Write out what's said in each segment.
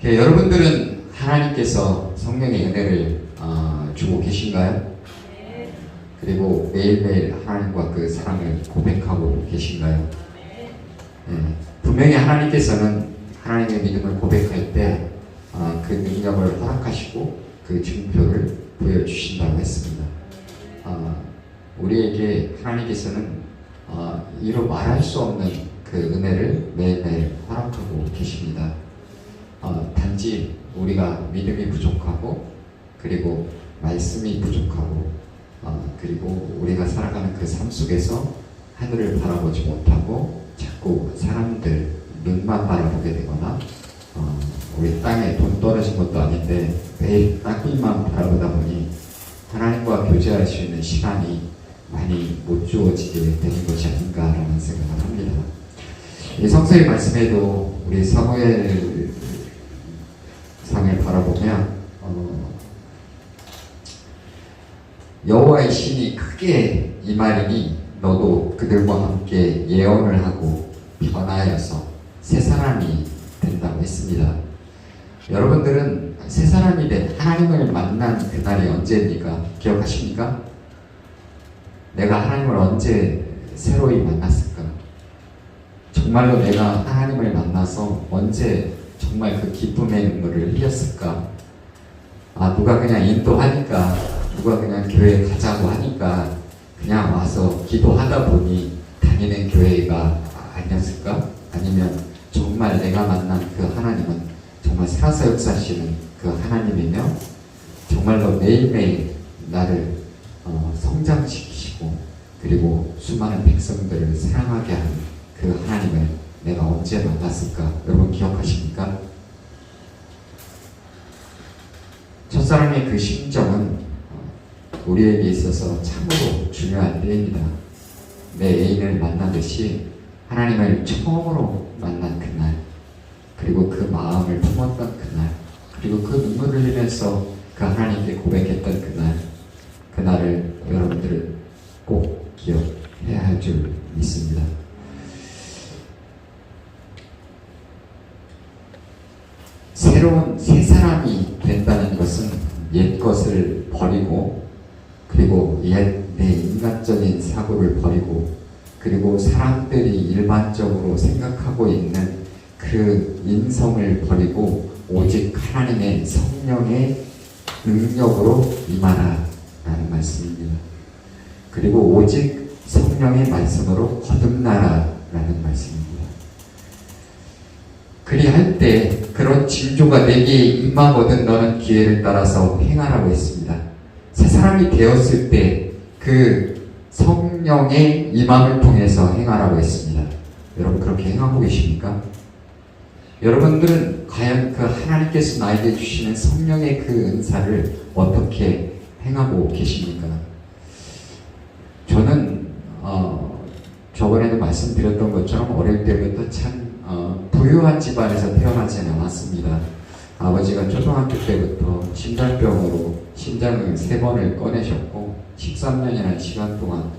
여러분들은 하나님께서 성령의 은혜를 주고 계신가요? 그리고 매일매일 하나님과 그 사랑을 고백하고 계신가요? 분명히 하나님께서는 하나님의 믿음을 고백할 때 그 능력을 허락하시고 그 증표를 보여주신다고 했습니다. 우리에게 하나님께서는 이루 말할 수 없는 그 은혜를 매일매일 허락하고 계십니다. 단지 우리가 믿음이 부족하고 그리고 말씀이 부족하고 그리고 우리가 살아가는 그 삶 속에서 하늘을 바라보지 못하고 자꾸 사람들 눈만 바라보게 되거나 우리 땅에 돈 떨어진 것도 아닌데 매일 땅만 바라보다 보니 하나님과 교제할 수 있는 시간이 많이 못 주어지게 되는 것이 아닌가라는 생각을 합니다. 이 성서의 말씀에도 우리 사무엘 상을 바라보면 여호와의 신이 크게 임하리니 너도 그들과 함께 예언을 하고 변화하여서 새 사람이 된다고 했습니다. 여러분들은 새 사람이 된 하나님을 만난 그날이 언제입니까? 기억하십니까? 내가 하나님을 언제 새로이 만났을까? 정말로 내가 하나님을 만나서 언제 정말 그 기쁨의 눈물을 흘렸을까? 누가 그냥 인도하니까, 누가 그냥 교회에 가자고 하니까 그냥 와서 기도하다 보니 다니는 교회가 아니었을까? 아니면 정말 내가 만난 그 하나님은 정말 살아서 역사하시는 그 하나님이며 정말로 매일매일 나를 성장시키시고 그리고 수많은 백성들을 사랑하게 하는 그 하나님을 내가 언제 만났을까? 여러분 기억하십니까? 첫사랑의 그 심정은 우리에게 있어서 참으로 중요한 때입니다. 내 애인을 만나듯이 하나님을 처음으로 만난 그날, 그리고 그 마음을 품었던 그날, 그리고 그 눈물을 흘리면서 그 하나님께 고백했던 그날을 여러분들은 꼭 기억해야 할 줄 믿습니다. 새로운 새 사람이 된다는 것은 옛 것을 버리고 그리고 옛 내 인간적인 사고를 버리고 그리고 사람들이 일반적으로 생각하고 있는 그 인성을 버리고 오직 하나님의 성령의 능력으로 임하라 라는 말씀입니다. 그리고 오직 성령의 말씀으로 거듭나라 라는 말씀입니다. 그리할 때 그런 징조가 내게 임하거든 너는 기회를 따라서 행하라고 했습니다. 새 사람이 되었을 때 그 성령의 임함을 통해서 행하라고 했습니다. 여러분 그렇게 행하고 계십니까? 여러분들은 과연 그 하나님께서 나에게 주시는 성령의 그 은사를 어떻게 행하고 계십니까? 저는 저번에도 말씀드렸던 것처럼 어릴 때부터 참 부유한 집안에서 태어나지는 않았습니다. 아버지가 초등학교 때부터 심장병으로 심장을 3번을 꺼내셨고 13년이라는 시간 동안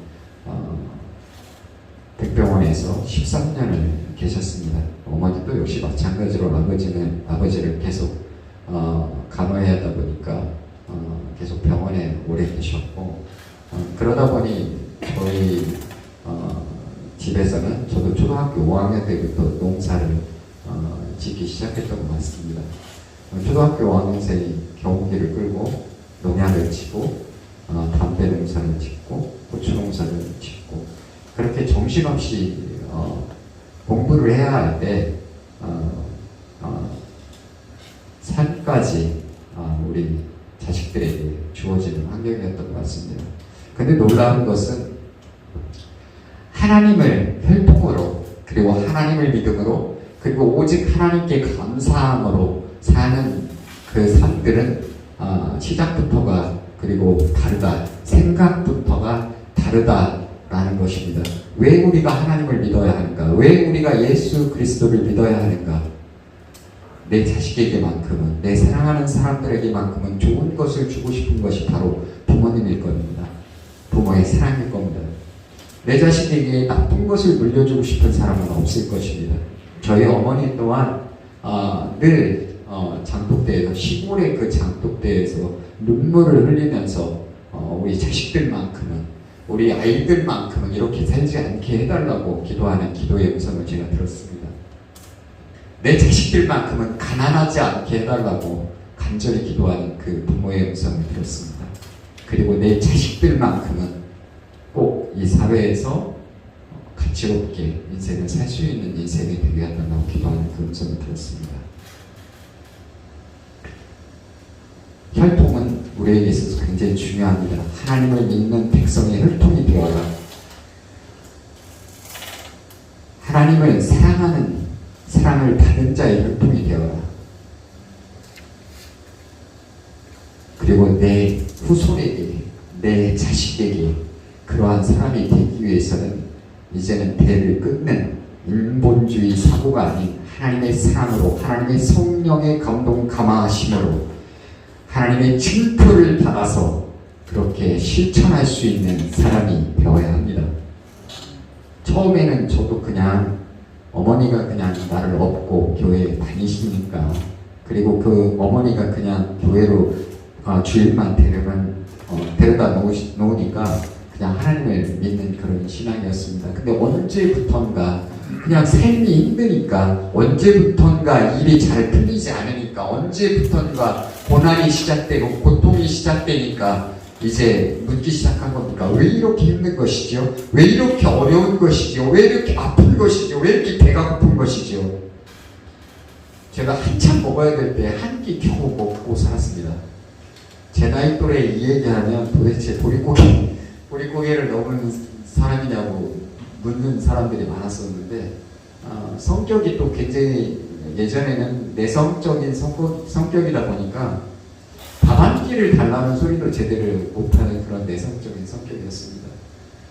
백병원에서 13년을 계셨습니다. 어머니도 역시 마찬가지로 아버지를 계속 간호해야 하다 보니까 계속 병원에 오래 계셨고 그러다 보니 저희 집에서는 저도 초등학교 5학년 때부터 농사를 짓기 시작했던 것 같습니다. 초등학교 5학년생이 경운기를 끌고 농약을 치고 담배 농사를 짓고 고추 농사를 짓고 그렇게 정신없이 공부를 해야 할 때 삶까지 우리 자식들에게 주어지는 환경이었던 것 같습니다. 근데 놀라운 것은 하나님을 혈통으로 그리고 하나님을 믿음으로 그리고 오직 하나님께 감사함으로 사는 그 삶들은 시작부터가 그리고 다르다. 생각부터가 다르다라는 것입니다. 왜 우리가 하나님을 믿어야 하는가? 왜 우리가 예수 그리스도를 믿어야 하는가? 내 자식에게만큼은, 내 사랑하는 사람들에게만큼은 좋은 것을 주고 싶은 것이 바로 부모님일 겁니다. 부모의 사랑일 겁니다. 내 자식에게 나쁜 것을 물려주고 싶은 사람은 없을 것입니다. 저희 어머니 또한 늘 장독대에서, 시골의 그 장독대에서 눈물을 흘리면서 우리 자식들만큼은, 우리 아이들만큼은 이렇게 살지 않게 해달라고 기도하는 기도의 음성을 제가 들었습니다. 내 자식들만큼은 가난하지 않게 해달라고 간절히 기도하는 그 부모의 음성을 들었습니다. 그리고 내 자식들만큼은 꼭 이 사회에서 가치롭게 인생을 살 수 있는 인생이 되게 해달라고 기도하는 그 음성을 들었습니다. 혈통은 우리에게 있어서 굉장히 중요합니다. 하나님을 믿는 백성의 혈통이 되어라. 하나님을 사랑하는, 사랑을 받은 자의 혈통이 되어라. 그리고 내 후손에게, 내 자식에게 그러한 사람이 되기 위해서는 이제는 대를 끊는 인본주의 사고가 아닌 하나님의 사랑으로, 하나님의 성령의 감동 감화하심으로 하나님의 징표를 받아서 그렇게 실천할 수 있는 사람이 되어야 합니다. 처음에는 저도 그냥 어머니가 그냥 나를 업고 교회에 다니시니까, 그리고 그 어머니가 그냥 교회로 주일만 데려다 놓으니까 그냥 하나님을 믿는 그런 신앙이었습니다. 근데 언제부턴가 그냥 삶이 힘드니까, 언제부턴가 일이 잘 풀리지 않으니까, 언제부턴가 고난이 시작되고 고통이 시작되니까 이제 묻기 시작한 겁니까? 왜 이렇게 힘든 것이죠? 왜 이렇게 어려운 것이죠? 왜 이렇게 아픈 것이죠? 왜 이렇게 배가 고픈 것이죠? 제가 한참 먹어야 될 때 한 끼 겨우 먹고 살았습니다. 제 나이 또래 이 얘기하면 도대체 보릿고개를 넘은 사람이냐고 묻는 사람들이 많았었는데, 성격이 또 굉장히 예전에는 내성적인 성격이다 보니까 밥 한 끼를 달라는 소리도 제대로 못하는 그런 내성적인 성격이었습니다.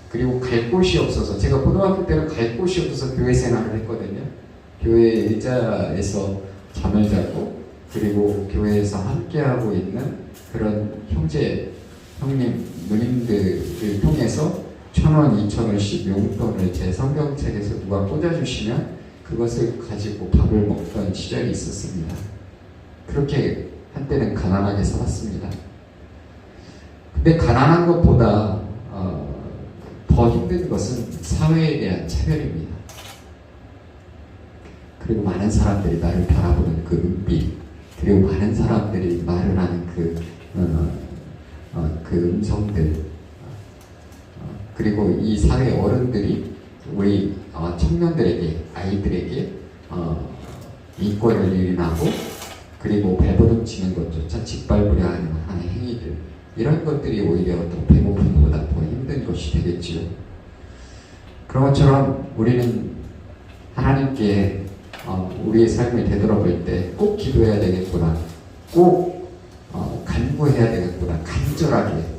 그리고 갈 곳이 없어서, 제가 고등학교 때는 갈 곳이 없어서 교회 생활을 했거든요. 교회 의자에서 잠을 자고, 그리고 교회에서 함께하고 있는 그런 형님, 누님들을 통해서 1,000원, 2,000원씩 용돈을 제 성경책에서 누가 꽂아주시면 그것을 가지고 밥을 먹던 시절이 있었습니다. 그렇게 한때는 가난하게 살았습니다. 근데 가난한 것보다 더 힘든 것은 사회에 대한 차별입니다. 그리고 많은 사람들이 나를 바라보는 그 눈빛, 그리고 많은 사람들이 말을 하는 그 음성들, 그리고 이 사회 어른들이 우리 청년들에게, 아이들에게 인권을 유린하고, 그리고 발버둥 치는 것조차 짓밟으려 하는 행위들, 이런 것들이 오히려 더 배고픈 것보다 더 힘든 것이 되겠지요. 그런 것처럼 우리는 하나님께 우리의 삶을 되돌아볼 때 꼭 기도해야 되겠구나, 꼭 간구해야 되겠구나, 간절하게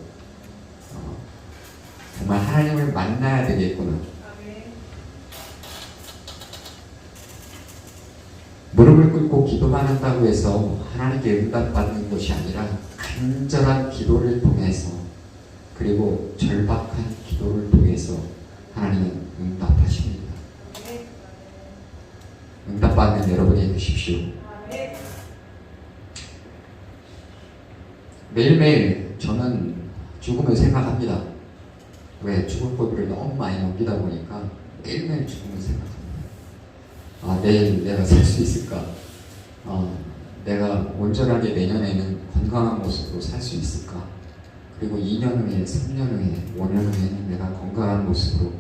정말 하나님을 만나야 되겠구나. 무릎을 꿇고 기도만 한다고 해서 하나님께 응답받는 것이 아니라 간절한 기도를 통해서, 그리고 절박한 기도를 통해서 하나님은 응답하십니다. 응답받는 여러분이 되십시오. 매일매일 저는 죽음을 생각합니다. 왜? 죽을 고비를 너무 많이 넘기다 보니까 매일매일 죽음을 생각합니다. 내일 내가 살 수 있을까? 내가 온전하게 내년에는 건강한 모습으로 살 수 있을까? 그리고 2년 후에, 3년 후에, 5년 후에는 내가 건강한 모습으로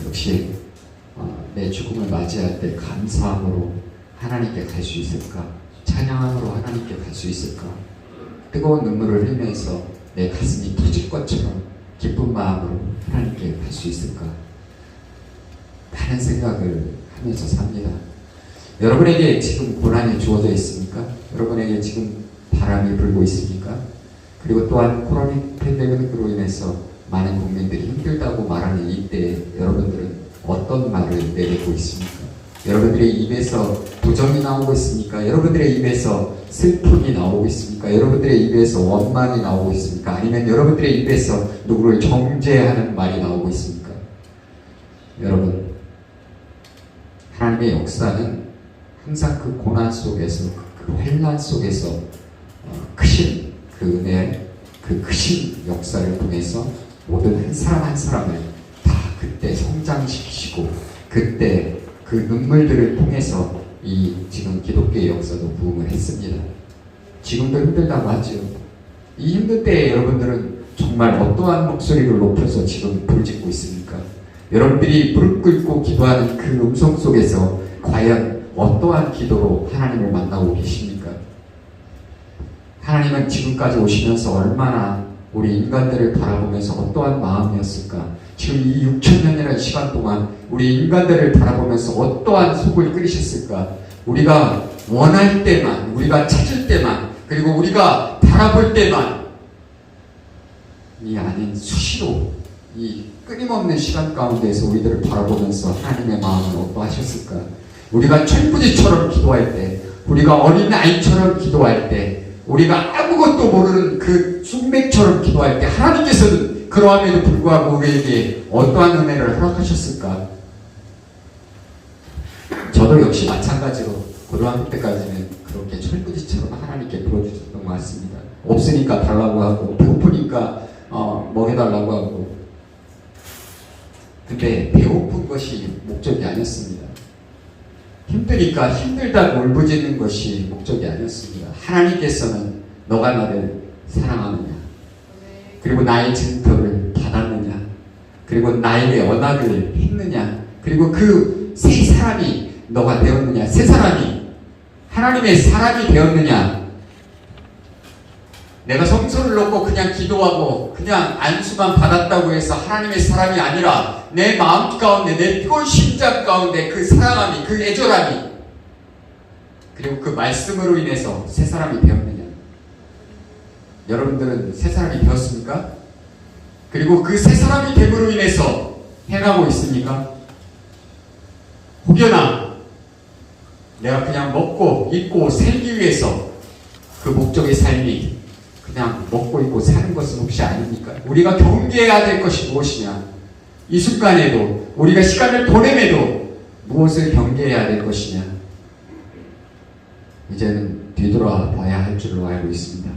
역시 내 죽음을 맞이할 때 감사함으로 하나님께 갈 수 있을까? 찬양함으로 하나님께 갈 수 있을까? 뜨거운 눈물을 흘리면서 내 가슴이 터질 것처럼 기쁜 마음으로 하나님께 갈 수 있을까? 다른 생각을 하면서 삽니다. 여러분에게 지금 고난이 주어져 있습니까? 여러분에게 지금 바람이 불고 있습니까? 그리고 또한 코로나 팬데믹으로 인해서 많은 국민들이 힘들다고 말하는 이때에 여러분들은 어떤 말을 내뱉고 있습니까? 여러분들의 입에서 부정이 나오고 있습니까? 여러분들의 입에서 슬픔이 나오고 있습니까? 여러분들의 입에서 원망이 나오고 있습니까? 아니면 여러분들의 입에서 누구를 정죄하는 말이 나오고 있습니까? 여러분, 하나님의 역사는 항상 그 고난 속에서, 그 그 환난 속에서 크신 그 은혜, 그 크신 역사를 통해서 모든 한 사람 한 사람을 다 그때 성장시키시고 그때 그 눈물들을 통해서 이 지금 기독교의 역사도 부흥을 했습니다. 지금도 힘들다고 하죠. 이 힘들 때에 여러분들은 정말 어떠한 목소리를 높여서 지금 부르짖고 있습니까? 여러분들이 무릎 꿇고 기도하는 그 음성 속에서 과연 어떠한 기도로 하나님을 만나고 계십니까? 하나님은 지금까지 오시면서 얼마나 우리 인간들을 바라보면서 어떠한 마음이었을까? 지금 이 6,000년이라는 시간 동안 우리 인간들을 바라보면서 어떠한 속을 끓이셨을까? 우리가 원할 때만, 우리가 찾을 때만, 그리고 우리가 바라볼 때만 이 아닌 수시로 이 끊임없는 시간 가운데에서 우리들을 바라보면서 하나님의 마음은 어떠하셨을까? 우리가 철부지처럼 기도할 때, 우리가 어린아이처럼 기도할 때, 우리가 아무것도 모르는 그 숙맥처럼 기도할 때 하나님께서는 그러함에도 불구하고 우리에게 어떠한 은혜를 허락하셨을까? 저도 역시 마찬가지로 고등학교 때까지는 그렇게 철부지처럼 하나님께 불러주셨던 것 같습니다. 없으니까 달라고 하고 배고프니까 먹여달라고 하고, 근데 배고픈 것이 목적이 아니었습니다. 힘드니까 힘들다고 울부짖는 것이 목적이 아니었습니다. 하나님께서는 너가 나를 사랑하느냐, 그리고 나의 증거를 받았느냐, 그리고 나에게 언약을 했느냐, 그리고 그 세 사람이 너가 되었느냐, 세 사람이 하나님의 사람이 되었느냐. 내가 성소를 놓고 그냥 기도하고 그냥 안수만 받았다고 해서 하나님의 사람이 아니라 내 마음 가운데, 내 뜨거운 심장 가운데 그 사랑함이, 그 애절함이, 그리고 그 말씀으로 인해서 새 사람이 되었느냐. 여러분들은 새 사람이 되었습니까? 그리고 그 새 사람이 됨으로 인해서 행하고 있습니까? 혹여나 내가 그냥 먹고 입고 살기 위해서 그 목적의 삶이 그냥 먹고 입고 사는 것은 혹시 아닙니까? 우리가 경계해야 될 것이 무엇이냐? 이 순간에도 우리가 시간을 보내매도 무엇을 경계해야 될 것이냐? 이제는 뒤돌아봐야 할 줄로 알고 있습니다.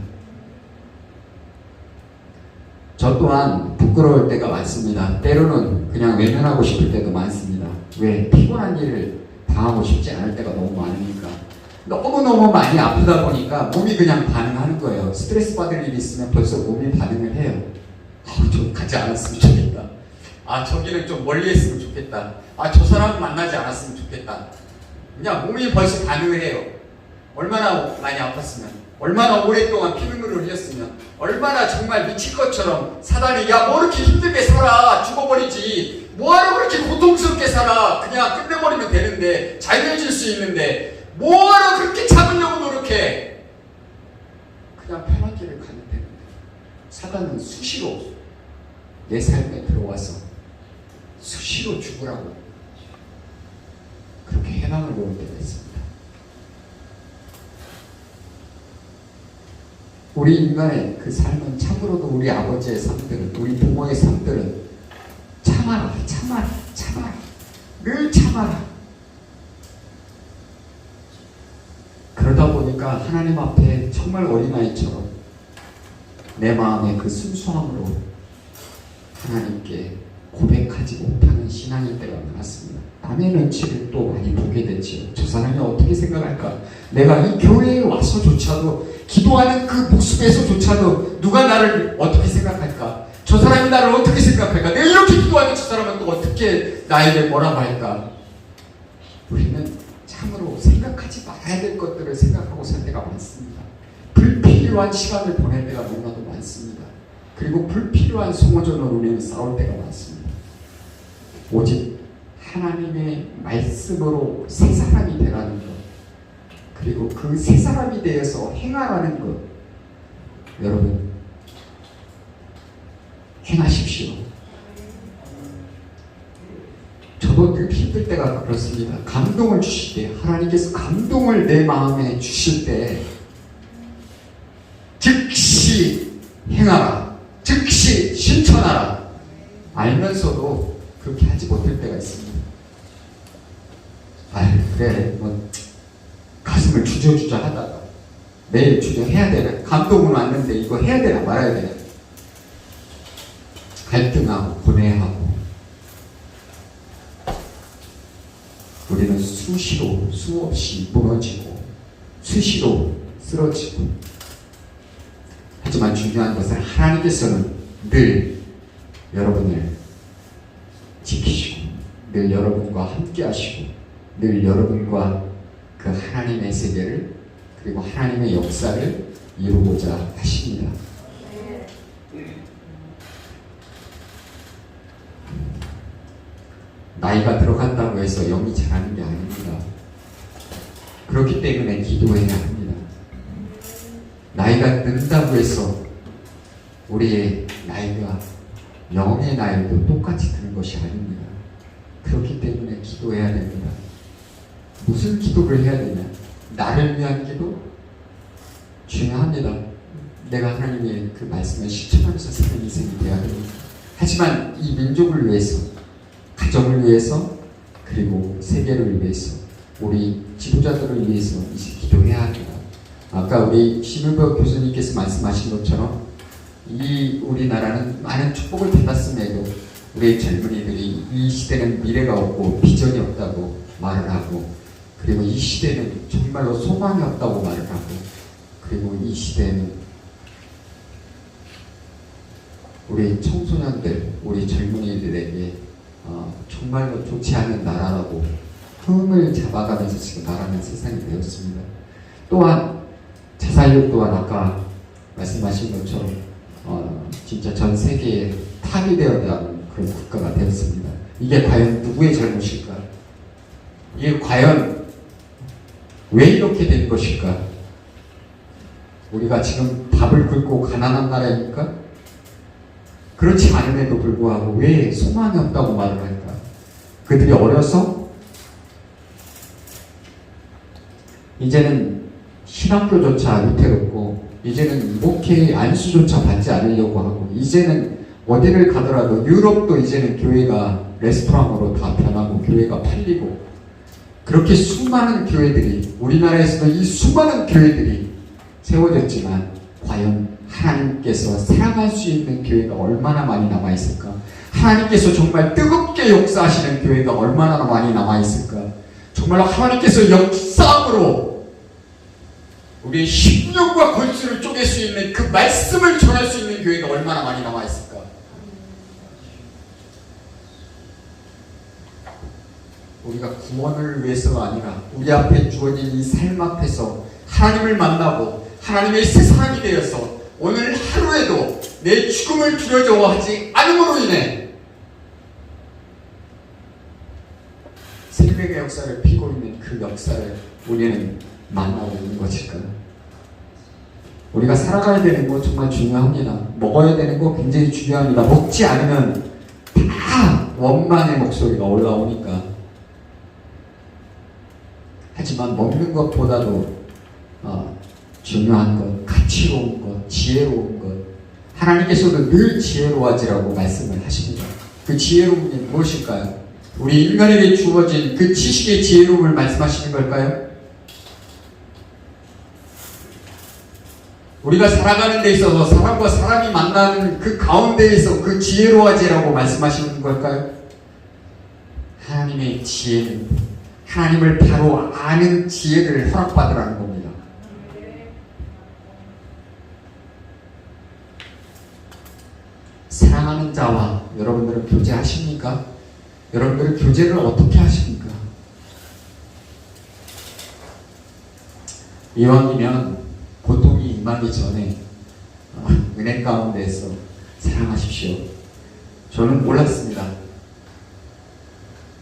저 또한 부끄러울 때가 많습니다. 때로는 그냥 외면하고 싶을 때도 많습니다. 왜? 피곤한 일을 당하고 싶지 않을 때가 너무 많으니까. 너무너무 많이 아프다 보니까 몸이 그냥 반응하는 거예요. 스트레스 받을 일이 있으면 벌써 몸이 반응을 해요. 좀 가지 않았으면 좋겠다. 저기는 좀 멀리 했으면 좋겠다. 저 사람 만나지 않았으면 좋겠다. 그냥 몸이 벌써 반응을 해요. 얼마나 많이 아팠으면, 얼마나 오랫동안 피눈물을 흘렸으면, 얼마나 정말 미칠 것처럼 사단이 야 뭐 이렇게 힘들게 살아, 죽어버리지, 뭐하러 그렇게 고통스럽게 살아, 그냥 끝내버리면 되는데, 자유해질 수 있는데 뭐하러 그렇게 참으려고 노력해. 그냥 편한 길을 가면 되는데 사단은 수시로 내 삶에 들어와서 수시로 죽으라고 그렇게 해방을 놓을 때가 있습니다. 우리 인간의 그 삶은 참으로도 우리 아버지의 삶들은, 우리 부모의 삶들은 참아라, 참아라, 참아라, 늘 참아라. 그러다 보니까 하나님 앞에 정말 어린아이처럼 내 마음의 그 순수함으로 하나님께 고백하지 못하는 신앙일 때가 많았습니다. 남의 눈치를 또 많이 보게 되지요. 저 사람이 어떻게 생각할까? 내가 이 교회에 와서조차도, 기도하는 그 모습에서조차도 누가 나를 어떻게 생각할까? 저 사람이 나를 어떻게 생각할까? 내가 이렇게 기도하면 저 사람은 또 어떻게 나에게 뭐라고 할까? 우리는 참으로 생각하지 말아야 될 것들을 생각하고 살 때가 많습니다. 불필요한 시간을 보낼 때가 너무나도 많습니다. 그리고 불필요한 소모전으로 우리는 싸울 때가 많습니다. 오직 하나님의 말씀으로 새 사람이 되라는 것, 그리고 그 새 사람이 되어서 행하라는 것, 여러분 행하십시오. 저도 늘 힘들 때가 그렇습니다. 감동을 주실 때, 하나님께서 감동을 내 마음에 주실 때 즉시 행하라, 즉시 실천하라, 알면서도 그렇게 하지 못할 때가 있습니다. 그래, 가슴을 주저주저 하다가 매일 주저해야 되나? 감동은 왔는데 이거 해야 되나 말아야 되나? 갈등하고 고뇌하고 우리는 수시로 수없이 무너지고 수시로 쓰러지고 하지만 중요한 것은 하나님께서는 늘 여러분을 지키시고 늘 여러분과 함께 하시고 늘 여러분과 그 하나님의 세계를 그리고 하나님의 역사를 이루고자 하십니다. 나이가 들어간다고 해서 영이 자라는 게 아닙니다. 그렇기 때문에 기도해야 합니다. 나이가 든다고 해서 우리의 나이가 영의 나이도 똑같이 드는 것이 아닙니다. 그렇기 때문에 기도해야 됩니다. 무슨 기도를 해야 되냐? 나를 위한 기도? 중요합니다. 내가 하나님의 그 말씀을 실천하면서 사는 인생이 되어야 됩니다. 하지만 이 민족을 위해서, 가정을 위해서, 그리고 세계를 위해서, 우리 지도자들을 위해서 이제 기도해야 합니다. 아까 우리 심일보 교수님께서 말씀하신 것처럼 이 우리나라는 많은 축복을 받았음에도 우리 젊은이들이 이 시대는 미래가 없고 비전이 없다고 말을 하고, 그리고 이 시대는 정말로 소망이 없다고 말을 하고, 그리고 이 시대는 우리 청소년들, 우리 젊은이들에게 정말로 좋지 않은 나라라고 흠을 잡아가면서 지금 말하는 세상이 되었습니다. 또한 자살률 또한 아까 말씀하신 것처럼 진짜 전 세계에 탑이 되어가는 그런 국가가 되었습니다. 이게 과연 누구의 잘못일까? 이게 과연 왜 이렇게 된 것일까? 우리가 지금 밥을 굶고 가난한 나라입니까? 그렇지 않음에도 불구하고 왜 소망이 없다고 말을 할까? 그들이 어려서 이제는 신학교조차 위태롭고, 이제는 목회 안수조차 받지 않으려고 하고, 이제는 어디를 가더라도 유럽도 이제는 교회가 레스토랑으로 다 변하고 교회가 팔리고, 그렇게 수많은 교회들이, 우리나라에서도 이 수많은 교회들이 세워졌지만 과연 하나님께서 사랑할 수 있는 교회가 얼마나 많이 남아있을까? 하나님께서 정말 뜨겁게 역사하시는 교회가 얼마나 많이 남아있을까? 정말 하나님께서 역사함으로 우리의 심령과 골수를 쪼갤 수 있는 그 말씀을 전할 수 있는 교회가 얼마나 많이 남아있을까? 우리가 구원을 위해서가 아니라 우리 앞에 주어진 이 삶 앞에서 하나님을 만나고 하나님의 새 사람이 되어서 오늘 하루에도 내 죽음을 두려워하지 않음으로 인해 생명의 역사를 피고 있는 그 역사를 우리는 만나고 있는 것일까요? 우리가 살아가야 되는 거 정말 중요합니다. 먹어야 되는 거 굉장히 중요합니다. 먹지 않으면 다 원망의 목소리가 올라오니까. 하지만 먹는 것보다도 중요한 것, 가치로운 것, 지혜로운 것, 하나님께서도 늘 지혜로워지라고 말씀을 하십니다. 그 지혜로운 게 무엇일까요? 우리 인간에게 주어진 그 지식의 지혜로움을 말씀하시는 걸까요? 우리가 살아가는 데 있어서 사람과 사람이 만나는 그 가운데에서 그 지혜로워지라고 말씀하시는 걸까요? 하나님의 지혜는 하나님을 바로 아는 지혜를 허락받으라는 겁니다. 사랑하는 자와 여러분들은 교제하십니까? 여러분들은 교제를 어떻게 하십니까? 이왕이면 고통이 임하기 전에 은혜 가운데에서 사랑하십시오. 저는 몰랐습니다.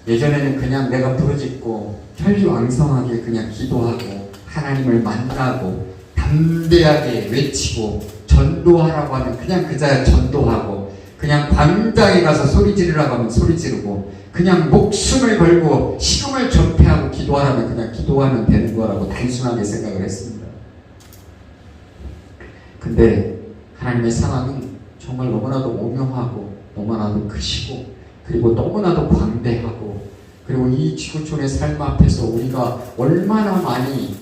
예전에는 그냥 내가 부르짖고 혈기왕성하게 그냥 기도하고 하나님을 만나고 담대하게 외치고 전도하라고 하면 그냥 그자야 전도하고, 그냥 광장에 가서 소리 지르라고 하면 소리 지르고, 그냥 목숨을 걸고 식음을 전폐하고 기도하라면 그냥 기도하면 되는 거라고 단순하게 생각을 했습니다. 근데 하나님의 사랑은 정말 너무나도 오묘하고 너무나도 크시고, 그리고 너무나도 광대하고, 그리고 이 지구촌의 삶 앞에서 우리가 얼마나 많이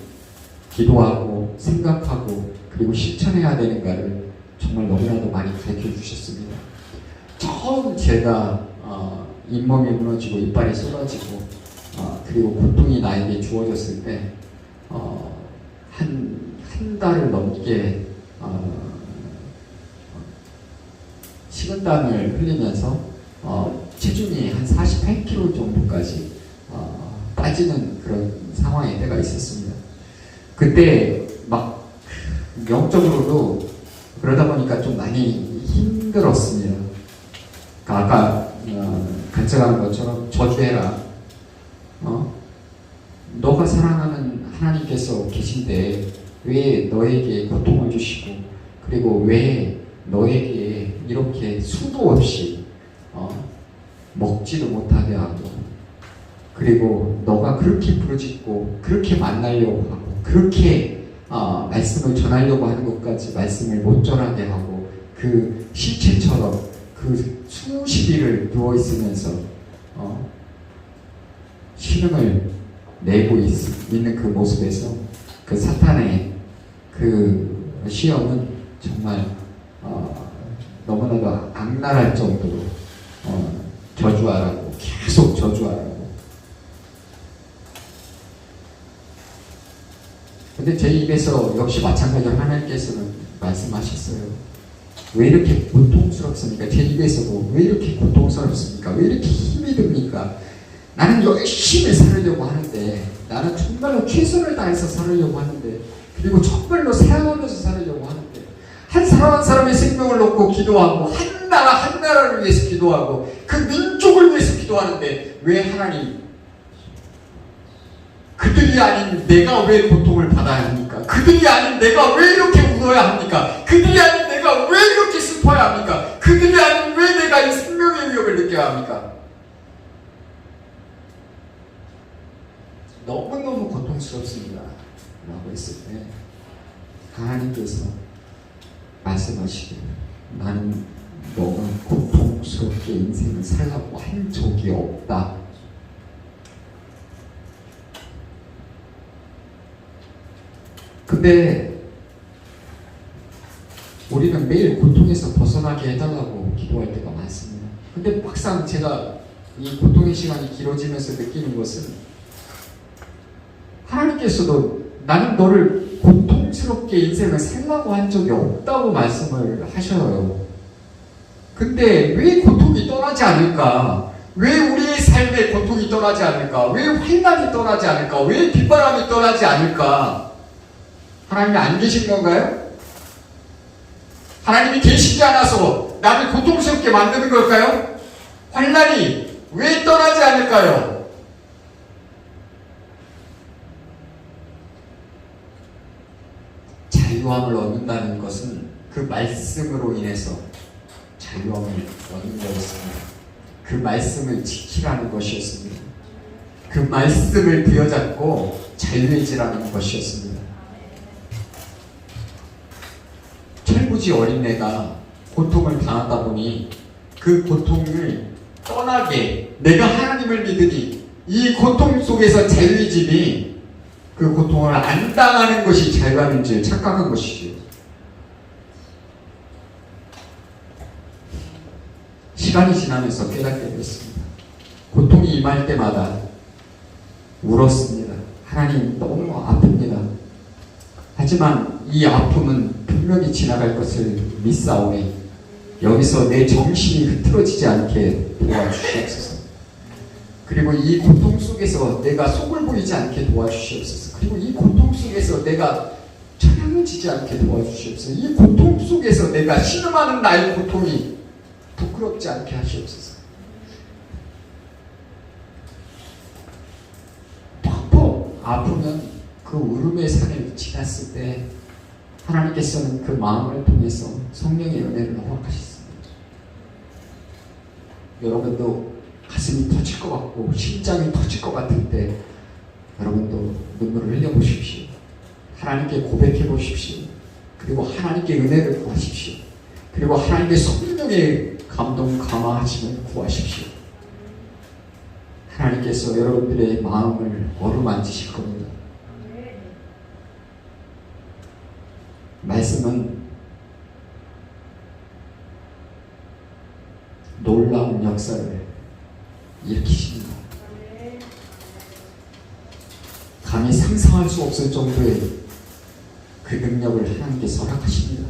기도하고 생각하고 그리고 실천해야 되는가를 정말 너무나도 많이 가르쳐 주셨습니다. 처음 제가 잇몸이 무너지고 이빨이 쏟아지고 그리고 고통이 나에게 주어졌을 때 한 달을 넘게 식은땀을 흘리면서 체중이 한 48kg 정도까지 빠지는 그런 상황의 때가 있었습니다. 그때 막 영적으로도 그러다 보니까 좀 많이 힘들었습니다. 그러니까 아까 간증하는 것처럼 저주해라. 너가 사랑하는 하나님께서 계신데 왜 너에게 고통을 주시고 그리고 왜 너에게 이렇게 수도 없이 먹지도 못하게 하고 그리고 너가 그렇게 부르짖고 그렇게 만나려고 하고 그렇게 말씀을 전하려고 하는 것까지 말씀을 못 전하게 하고 그 실체처럼 그 수십 일을 누워있으면서 신음을 내고 있는 그 모습에서 그 사탄의 그 시험은 정말 너무나도 악랄할 정도로 저주하라고 계속 저주하라고. 근데 제 입에서 역시 마찬가지로 하나님께서는 말씀하셨어요. 왜 이렇게 고통스럽습니까? 제 입에서도 왜 이렇게 고통스럽습니까? 왜 이렇게 힘이 듭니까? 나는 열심히 살으려고 하는데 나는 정말로 최선을 다해서 살으려고 하는데 그리고 정말로 사랑하면서 살으려고 하는데 한 사람 한 사람의 생명을 놓고 기도하고 한 나라 한 나라를 위해서 기도하고 그 민족을 위해서 기도하는데 왜 하나님 그들이 아닌 내가 왜 고통을 받아야 합니까? 그들이 아닌 내가 왜 이렇게 울어야 합니까? 그들이 아닌 내가 왜 이렇게 슬퍼야 합니까? 그들이 아닌 왜 내가 이 생명의 위협을 느껴야 합니까? 너무너무 고통스럽습니다 라고 했을 때 하나님께서 말씀하시기를 나는 너가 고통스럽게 인생을 살라고 한 적이 없다. 근데 우리는 매일 고통에서 벗어나게 해달라고 기도할 때가 많습니다. 근데 막상 제가 이 고통의 시간이 길어지면서 느끼는 것은 하나님께서도 나는 너를 고통스럽게 인생을 살라고 한 적이 없다고 말씀을 하셔요. 근데 왜 고통이 떠나지 않을까? 왜 우리의 삶에 고통이 떠나지 않을까? 왜 환난이 떠나지 않을까? 왜 빗바람이 떠나지 않을까? 하나님이 안 계신 건가요? 하나님이 계시지 않아서 나를 고통스럽게 만드는 걸까요? 환난이 왜 떠나지 않을까요? 자유함을 얻는다는 것은 그 말씀으로 인해서 자유함을 얻는 거였습니다. 그 말씀을 지키라는 것이었습니다. 그 말씀을 부여잡고 자유해지라는 것이었습니다. 철부지 어린애가 고통을 당하다 보니 그 고통을 떠나게 내가 하나님을 믿으니 이 고통 속에서 자유해지니 그 고통을 안 당하는 것이 자유함인 줄 착각한 것이죠. 시간이 지나면서 깨닫게 됐습니다. 고통이 임할 때마다 울었습니다. 하나님 너무 아픕니다. 하지만 이 아픔은 분명히 지나갈 것을 믿사오니 여기서 내 정신이 흐트러지지 않게 도와주시옵소서. 그리고 이 고통 속에서 내가 속을 보이지 않게 도와주시옵소서. 그리고 이 고통 속에서 내가 처량해지지 않게 도와주시옵소서. 이 고통 속에서 내가 신음하는 나의 고통이 부끄럽지 않게 하시옵소서. 퍽퍽 아프면 그 울음의 산을 지났을 때 하나님께서는 그 마음을 통해서 성령의 은혜를 허락하셨습니다. 여러분도 가슴이 터질 것 같고 심장이 터질 것 같을 때 여러분도 눈물을 흘려보십시오. 하나님께 고백해 보십시오. 그리고 하나님께 은혜를 구하십시오. 그리고 하나님께 성령의 감동 감화하심을 구하십시오. 하나님께서 여러분들의 마음을 어루만지실 겁니다. 말씀은 놀라운 역사를 일으키십니다. 감히 상상할 수 없을 정도의 그 능력을 하나님께서 허락하십니다.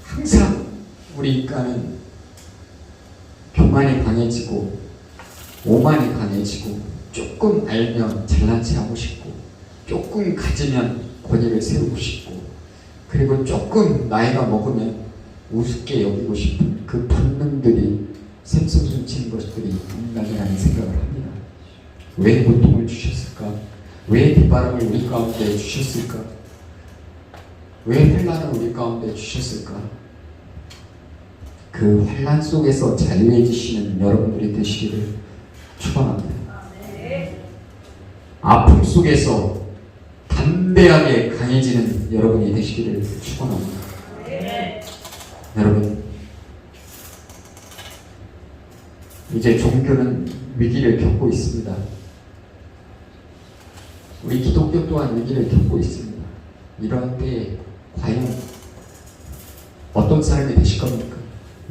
항상 우리 인간은 교만이 강해지고 오만이 강해지고 조금 알면 잘난 체 하고 싶고 조금 가지면 권위를 세우고 싶고 그리고 조금 나이가 먹으면 우습게 여기고 싶은 그 본능들이 샘솟으치는 것들이 인간이라는 생각을 합니다. 왜 고통을 주셨을까? 왜 뒷바람을 우리 가운데 주셨을까? 왜 환난을 우리 가운데 주셨을까? 그 환난 속에서 자유해지시는 여러분들이 되시기를 축원합니다. 아픔 속에서 담대하게 강해지는 여러분이 되시기를 축원합니다. 여러분, 이제 종교는 위기를 겪고 있습니다. 우리 기독교 또한 위기를 겪고 있습니다. 이런 때에 과연 어떤 사람이 되실 겁니까?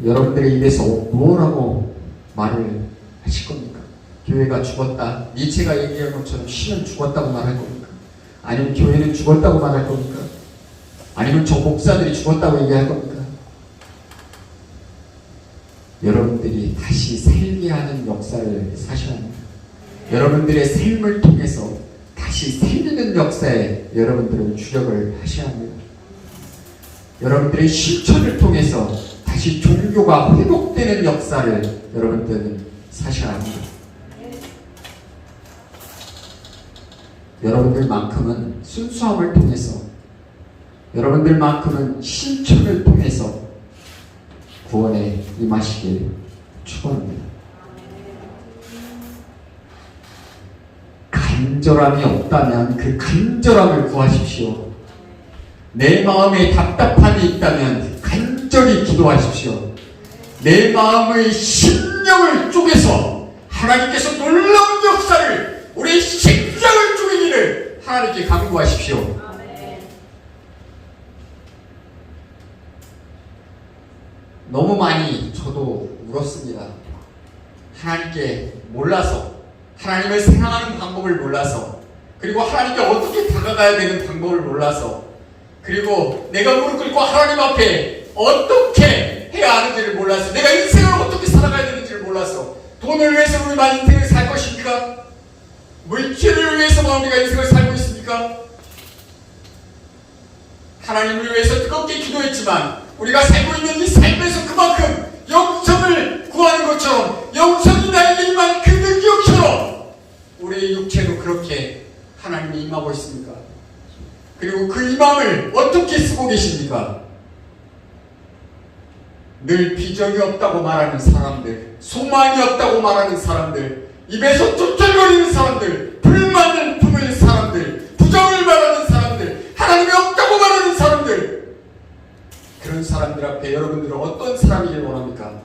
여러분들의 입에서 무엇라고 말을 하실 겁니까? 교회가 죽었다. 니체가 얘기한 것처럼 신은 죽었다고 말할 겁니까? 아니면 교회는 죽었다고 말할 겁니까? 아니면 저 목사들이 죽었다고 얘기할 겁니까? 여러분들이 다시 살게 하는 역사를 사셔야 합니다. 여러분들의 삶을 통해서 다시 살리는 역사에 여러분들은 주력을 하셔야 합니다. 여러분들의 실천을 통해서 다시 종교가 회복되는 역사를 여러분들은 사셔야 합니다. 여러분들만큼은 순수함을 통해서 여러분들만큼은 실천을 통해서 구원에 임하시길 축원합니다. 간절함이 없다면 그 간절함을 구하십시오. 내 마음에 답답함이 있다면 간절히 기도하십시오. 내 마음의 심령을 쪼개서 하나님께서 놀라운 역사를 우리 심장을 쪼개기를 하나님께 간구하십시오. 너무 많이 저도 울었습니다. 하나님께 몰라서, 하나님을 생각하는 방법을 몰라서, 그리고 하나님께 어떻게 다가가야 되는 방법을 몰라서, 그리고 내가 무릎 꿇고 하나님 앞에 어떻게 해야 하는지를 몰라서, 내가 인생을 어떻게 살아가야 되는지를 몰라서, 돈을 위해서 우리만 인생을 살 것입니까? 물질을 위해서만 우리가 인생을 살고 있습니까? 하나님을 위해서 뜨겁게 기도했지만 우리가 살고 있는 이 삶에서 그만큼 영성을 구하는 것처럼, 영성이 나에게 임한 그 능력처럼 우리의 육체도 그렇게 하나님이 임하고 있습니까? 그리고 그 임함을 어떻게 쓰고 계십니까? 늘 비전이 없다고 말하는 사람들, 소망이 없다고 말하는 사람들, 입에서 쫓겨거리는 사람들, 불만을 품을 사람들, 부정을 말하는 사람들, 하나님이 없다고 말하는 사람들, 그런 사람들 앞에 여러분들은 어떤 사람이길 원합니까?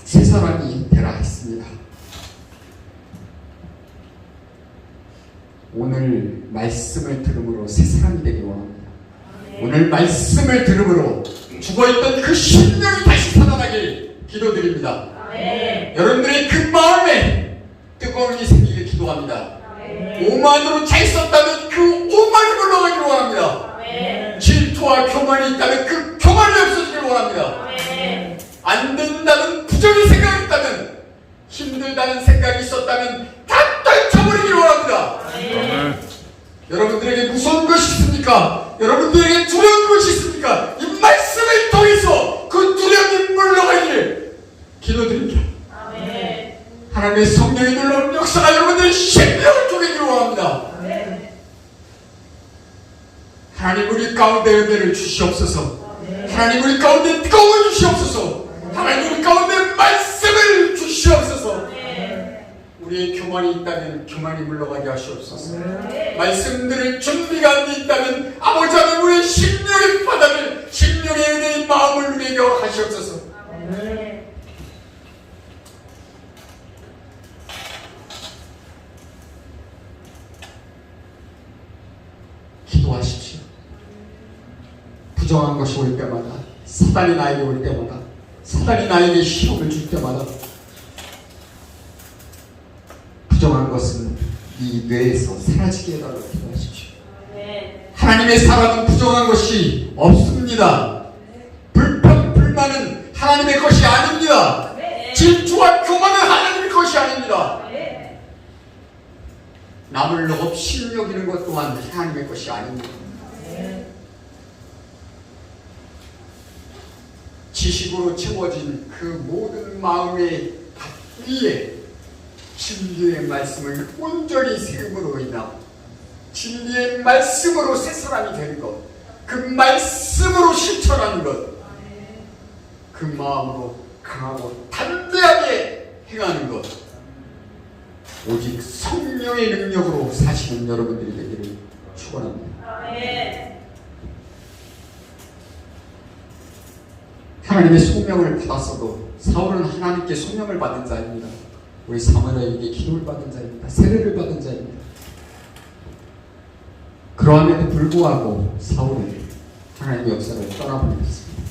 새 사람이 되라 했습니다. 오늘 말씀을 들음으로 새 사람이 되길 원합니다. 오늘 말씀을 들음으로 죽어있던 그 심령이 다시 살아나길 기도드립니다. 여러분들의 그 마음에 뜨거움이 생기길 기도합니다. 오만으로 차 있었다면 그 오만이 물러가길 원합니다. 질투와 교만이 있다면 그 교만이 없어지길 원합니다. 안 된다는 부정의 생각이 있다면, 힘들다는 생각이 있었다면 다 떨쳐버리길 원합니다. 여러분들에게 무서운 것이 있습니까? 여러분들에게 두려운 것이 있습니까? 이 말씀을 통해서 그 두려움이 물러가기를 기도드립니다. 하나님의 성령이 놀라운 역사가 여러분들의 심령을 쪼개기를 원합니다. 하나님 우리 가운데 은혜를 주시옵소서. 하나님 우리 가운데 뜨거움을 주시옵소서. 하나님 우리 가운데 말씀을 주시옵소서. 우리의 교만이 있다면 교만이 물러가게 하시옵소서. 말씀들을 준비가 안 돼 있다면 아버지 하나님 우리의 심령의 바닥을, 심령의 은혜의 마음을 우리에게 하시옵소서. 부정한 것이 올 때마다, 사단이 나에게 올 때마다, 사단이 나에게 시험을 줄 때마다, 부정한 것은 이 뇌에서 사라지게 해달라고 기도하십시오. 하나님의 사랑은 부정한 것이 없습니다. 불평, 불만은 하나님의 것이 아닙니다. 질투와 교만은 하나님의 것이 아닙니다. 남을 없이 여기는 것 또한 하나님의 것이 아닙니다. 지식으로 채워진 그 모든 마음의 위에 진리의 말씀을 온전히 세움으로 인하여 진리의 말씀으로 새 사람이 되는 것, 그 말씀으로 실천하는 것, 그 마음으로 강하고 담대하게 행하는 것, 오직 성령의 능력으로 사시는 여러분들이 되기를 축원합니다. 하나님의 소명을 받았어도 사울은 하나님께 소명을 받은 자입니다. 우리 사무엘에게 기도를 받은 자입니다. 세례를 받은 자입니다. 그러함에도 불구하고 사울은 하나님의 역사를 떠나버렸습니다.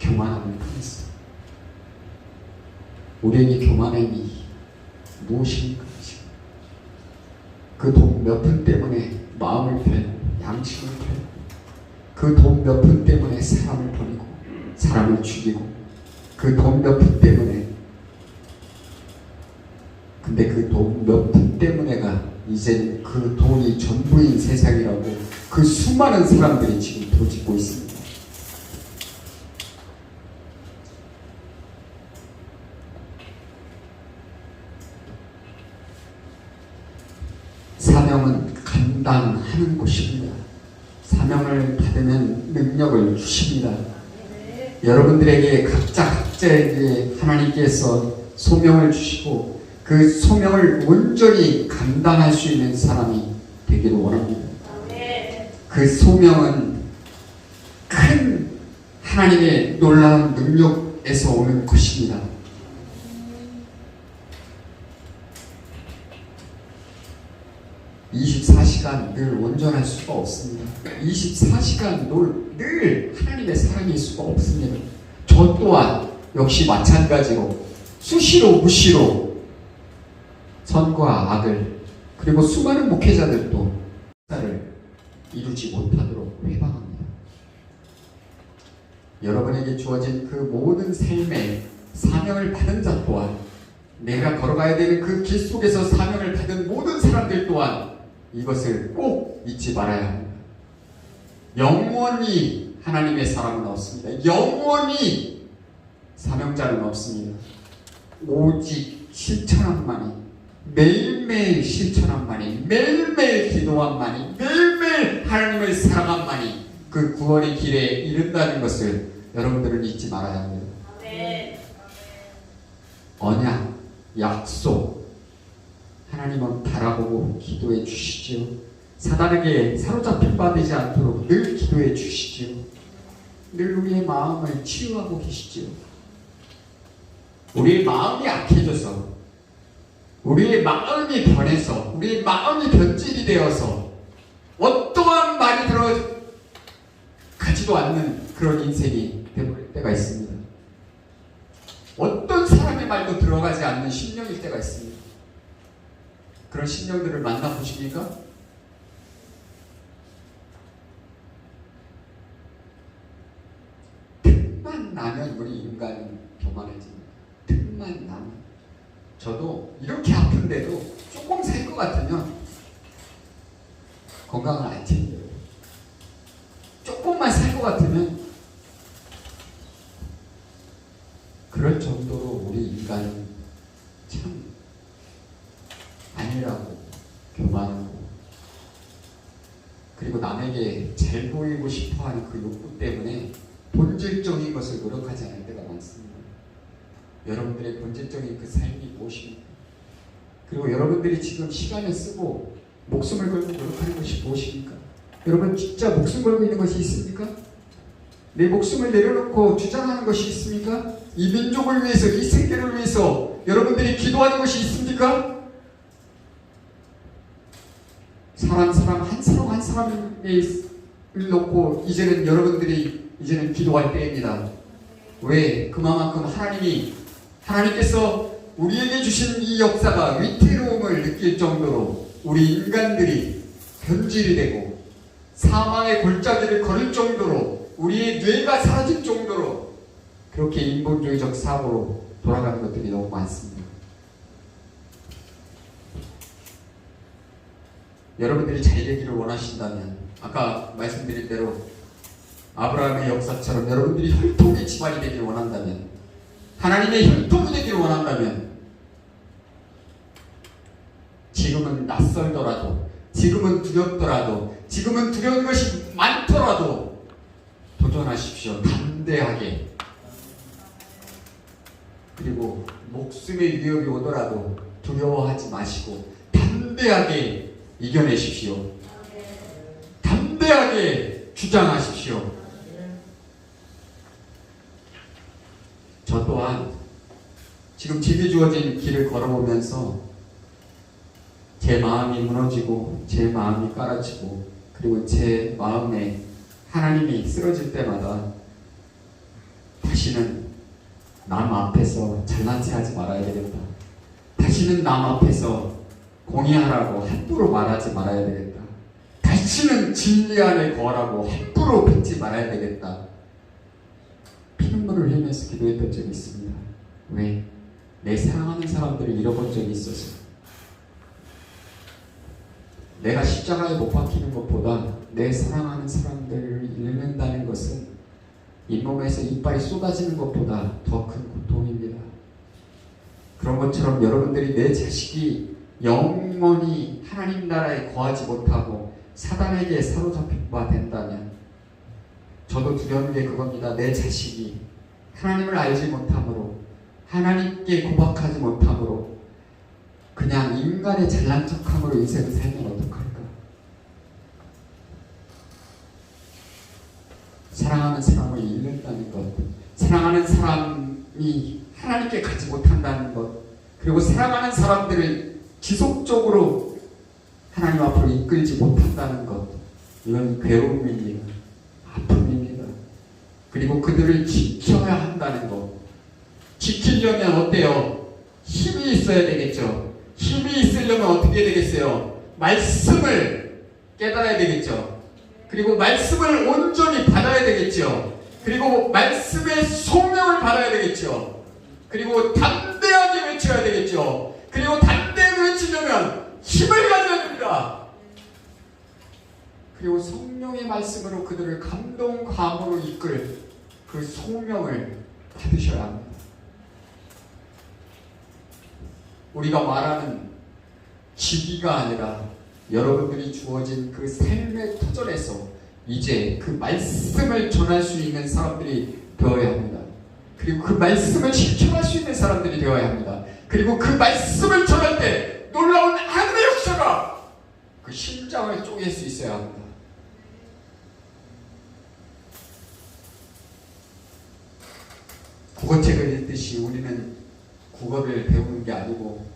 교만함을 당했습니다. 우리에게 교만함이 무엇입니까? 그 돈 몇 푼 때문에 마음을 팔고 양심을 팔고 그 돈 몇 푼 때문에 사람을 버리고 사람을 죽이고 그 돈 몇 푼 때문에, 근데 그 돈 몇 푼 때문에가 이제는 그 돈이 전부인 세상이라고 그 수많은 사람들이 지금 도짓고 있습니다. 사명은 감당하는 곳입니다. 사명을 받으면 능력을 주십니다. 여러분들에게 각자에게 하나님께서 소명을 주시고 그 소명을 온전히 감당할 수 있는 사람이 되기를 원합니다. 그 소명은 큰 하나님의 놀라운 능력에서 오는 것입니다. (24시간) 늘 온전할 수가 없습니다. 24시간 늘 하나님의 사랑일 수가 없습니다. 저 또한 역시 마찬가지로 수시로 무시로 선과 악을, 그리고 수많은 목회자들도 역사를 이루지 못하도록 회방합니다. 여러분에게 주어진 그 모든 삶의 사명을 받은 자 또한, 내가 걸어가야 되는 그 길 속에서 사명을 받은 모든 사람들 또한 이것을 꼭 잊지 말아야 합니다. 영원히 하나님의 사랑은 없습니다. 영원히 사명자는 없습니다. 오직 실천함만이, 매일매일 실천함만이, 매일매일 기도함만이, 매일매일 하나님을 사랑함만이 그 구원의 길에 이른다는 것을 여러분들은 잊지 말아야 합니다. 언약, 약속, 하나님은 바라보고 기도해 주시지요. 사단에게 사로잡힌 바 되지 않도록 늘 기도해 주시지요. 늘 우리의 마음을 치유하고 계시지요. 우리의 마음이 악해져서, 우리의 마음이 변해서, 우리의 마음이 변질이 되어서 어떠한 말이 들어가지도 않는 그런 인생이 되어버릴 때가 있습니다. 어떤 사람의 말도 들어가지 않는 심령일 때가 있습니다. 그런 심령들을 만나보십니까? 틈만 나면 우리 인간은 교만해집니다. 틈만 나면. 저도 이렇게 아픈데도 조금 살 것 같으면 건강을 안 챙겨요. 조금만 살 것 같으면, 그럴 정도로 우리 인간은 참 아니라고 교만하고, 그리고 남에게 잘 보이고 싶어하는 그 욕구 때문에 본질적인 것을 노력하지 않을 때가 많습니다. 여러분들의 본질적인 그 삶이 무엇입니까? 그리고 여러분들이 지금 시간을 쓰고 목숨을 걸고 노력하는 것이 무엇입니까? 여러분 진짜 목숨 걸고 있는 것이 있습니까? 내 목숨을 내려놓고 주장하는 것이 있습니까? 이 민족을 위해서, 이 세계를 위해서 여러분들이 기도하는 것이 있습니까? 사람 한 사람의 놓고 이제는 여러분들이 이제는 기도할 때입니다. 왜? 그만큼 하나님께서 우리에게 주신 이 역사가 위태로움을 느낄 정도로 우리 인간들이 변질이 되고 사망의 골짜기를 걸을 정도로 우리의 뇌가 사라질 정도로 그렇게 인본주의적 사고로 돌아가는 것들이 너무 많습니다. 여러분들이 잘 되기를 원하신다면 아까 말씀드린 대로 아브라함의 역사처럼 여러분들이 혈통의 집안이 되기를 원한다면 하나님의 혈통이 되기를 원한다면 지금은 낯설더라도 지금은 두렵더라도 지금은 두려운 것이 많더라도 도전하십시오. 담대하게. 그리고 목숨의 위협이 오더라도 두려워하지 마시고 담대하게 이겨내십시오. 담대하게 주장하십시오. 저 또한 지금 제게 주어진 길을 걸어오면서 제 마음이 무너지고 제 마음이 깔아지고 그리고 제 마음에 하나님이 쓰러질 때마다 다시는 남 앞에서 잘난 체 하지 말아야 되겠다. 다시는 남 앞에서 공의하라고 함부로 말하지 말아야 되겠다. 다시는 진리 안에 거하라고 함부로 뱉지 말아야 되겠다. 피눈물을 흘리면서 기도했던 적이 있습니다. 왜? 내 사랑하는 사람들을 잃어본 적이 있어서. 내가 십자가에 못 박히는 것보다 내 사랑하는 사람들을 잃는다는 것은 잇몸에서 이빨이 쏟아지는 것보다 더 큰 고통입니다. 그런 것처럼 여러분들이 내 자식이 영원히 하나님 나라에 거하지 못하고 사단에게 사로잡힌 바 된다면 저도 두려운 게 그겁니다. 내 자식이 하나님을 알지 못함으로 하나님께 고백하지 못함으로 그냥 인간의 잘난 척함으로 인생을 살면 어떡할까? 사랑하는 사람을 잃는다는 것, 사랑하는 사람이 하나님께 가지 못한다는 것, 그리고 사랑하는 사람들을 지속적으로 하나님 앞으로 이끌지 못한다는 것, 이건 괴로움입니다. 아픔입니다. 그리고 그들을 지켜야 한다는 것. 지키려면 어때요? 힘이 있어야 되겠죠. 힘이 있으려면 어떻게 되겠어요? 말씀을 깨달아야 되겠죠. 그리고 말씀을 온전히 받아야 되겠죠. 그리고 말씀의 소명을 받아야 되겠죠. 그리고 담대하게 외쳐야 되겠죠. 그리고 담대하게 외치려면 힘을 가져야 됩니다. 그리고 성령의 말씀으로 그들을 감동감으로 이끌 그 소명을 받으셔야 합니다. 우리가 말하는 지기가 아니라 여러분들이 주어진 그 삶의 터전에서 이제 그 말씀을 전할 수 있는 사람들이 되어야 합니다. 그리고 그 말씀을 실천할 수 있는 사람들이 되어야 합니다. 그리고 그 말씀을 전할 때 놀라운 하늘의 역사가 그 심장을 쪼갤 수 있어야 합니다. 국어책을 읽듯이 우리는 국어를 배우는 게 아니고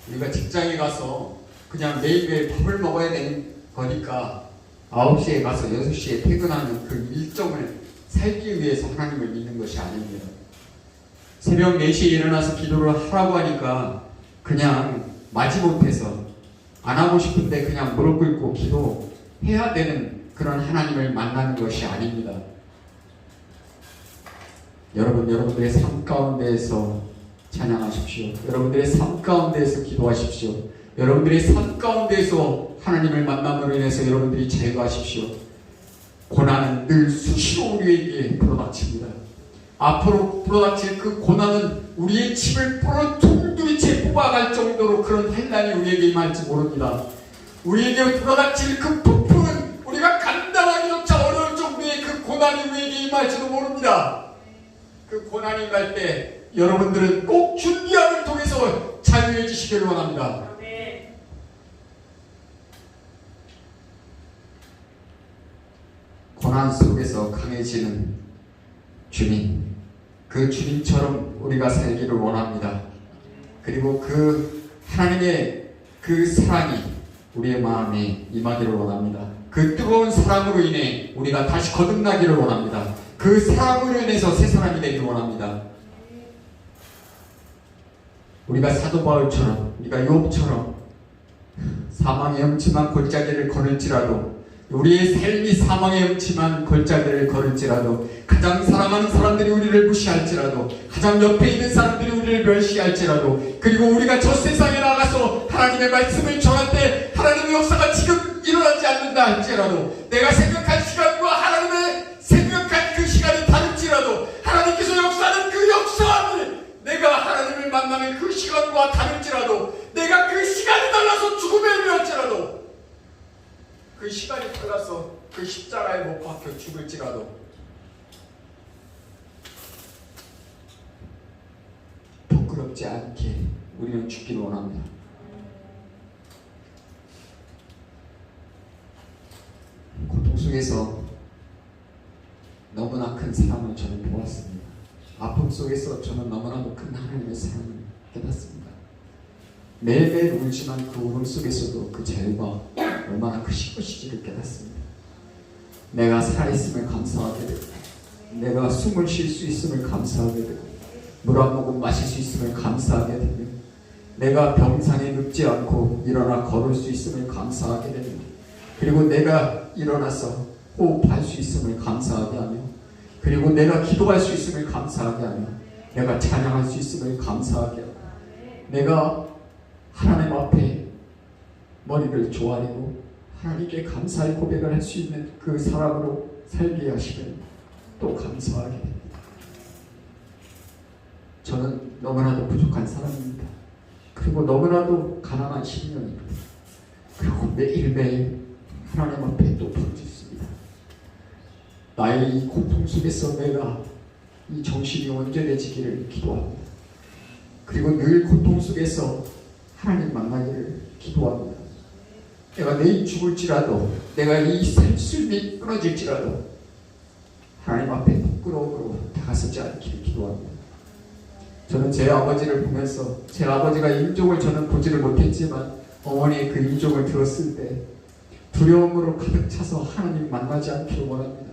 우리가 직장에 가서 그냥 매일매일 밥을 먹어야 되는 거니까 9시에 가서 6시에 퇴근하는 그 일정을 살기 위해서 하나님을 믿는 것이 아닙니다. 새벽 4시에 일어나서 기도를 하라고 하니까 그냥 마지못해서 안 하고 싶은데 그냥 무릎 꿇고 기도해야 되는 그런 하나님을 만나는 것이 아닙니다. 여러분들의 삶 가운데에서 찬양하십시오. 여러분들의 삶 가운데에서 기도하십시오. 여러분들의 삶 가운데에서 하나님을 만남으로 인해서 여러분들이 자유하십시오. 고난은 늘 수시로 우리에게 불어닥칩니다. 앞으로 불어닥칠 그 고난은 우리의 집을 통두리째 뽑아갈 정도로 그런 환난이 우리에게 임할지 모릅니다. 우리에게 불어닥칠 그 폭풍은 우리가 감당하기조차 어려울 정도의 그 고난이 우리에게 임할지도 모릅니다. 그 고난이 임할 때 여러분들은 꼭 준비함을 통해서 자유해지시기를 원합니다. 고난 속에서 강해지는 주님, 그 주님처럼 우리가 살기를 원합니다. 그리고 그 하나님의 그 사랑이 우리의 마음에 임하기를 원합니다. 그 뜨거운 사랑으로 인해 우리가 다시 거듭나기를 원합니다. 그 사랑으로 인해서 새 사람이 되기를 원합니다. 우리가 사도 바울처럼, 우리가 욥처럼 사망의 음침한 골짜기를 걸을지라도, 우리의 삶이 사망의 음침한 골짜기를 걸을지라도, 가장 사랑하는 사람들이 우리를 무시할지라도, 가장 옆에 있는 사람들이 우리를 멸시할지라도, 그리고 우리가 저 세상에 나가서 하나님의 말씀을 전할 때 하나님의 역사가 지금 일어나지 않는다 할지라도, 내가 생각한 시간과 하나님의 생각한 그 시간이 다를지라도, 하나님께서 역사하는 그 역사를 내가 하나님을 만나는 그 시간과 다를지라도, 내가 그 시간이 달라서 죽음에 이르렀지라도, 그 시간이 달라서 그 십자가에 못 박혀 죽을지라도, 부끄럽지 않게 우리는 죽기를 원합니다. 고통 속에서 너무나 큰 사랑을 저는 보았습니다. 아픔 속에서 저는 너무나도 큰 하나님의 사랑을 깨닫습니다. 매일매일 울지만 그 울음 속에서도 그 자유가 얼마나 크신 것인지를 깨닫습니다. 내가 살아있음을 감사하게 되고, 내가 숨을 쉴 수 있음을 감사하게 되고, 물 한 모금 마실 수 있음을 감사하게 되며, 내가 병상에 눕지 않고 일어나 걸을 수 있음을 감사하게 되며, 그리고 내가 일어나서 호흡할 수 있음을 감사하게 하며, 그리고 내가 기도할 수 있음을 감사하게 하며, 내가 찬양할 수 있음을 감사하게 하며, 내가 하나님 앞에 머리를 조아리고 하나님께 감사의 고백을 할 수 있는 그 사람으로 살게 하시면 또 감사하게 됩니다. 저는 너무나도 부족한 사람입니다. 그리고 너무나도 가난한 신령입니다. 그리고 매일매일 하나님 앞에 또 부르짖습니다. 나의 이 고통 속에서 내가 이 정신이 온전해지기를 기도합니다. 그리고 늘 고통 속에서 하나님 만나기를 기도합니다. 내가 내일 죽을지라도, 내가 이 삶이 끊어질지라도 하나님 앞에 부끄러움으로 다가서지 않기를 기도합니다. 저는 제 아버지를 보면서, 제 아버지가 인종을 저는 보지를 못했지만 어머니의 그 인종을 들었을 때 두려움으로 가득 차서 하나님 만나지 않기를 원합니다.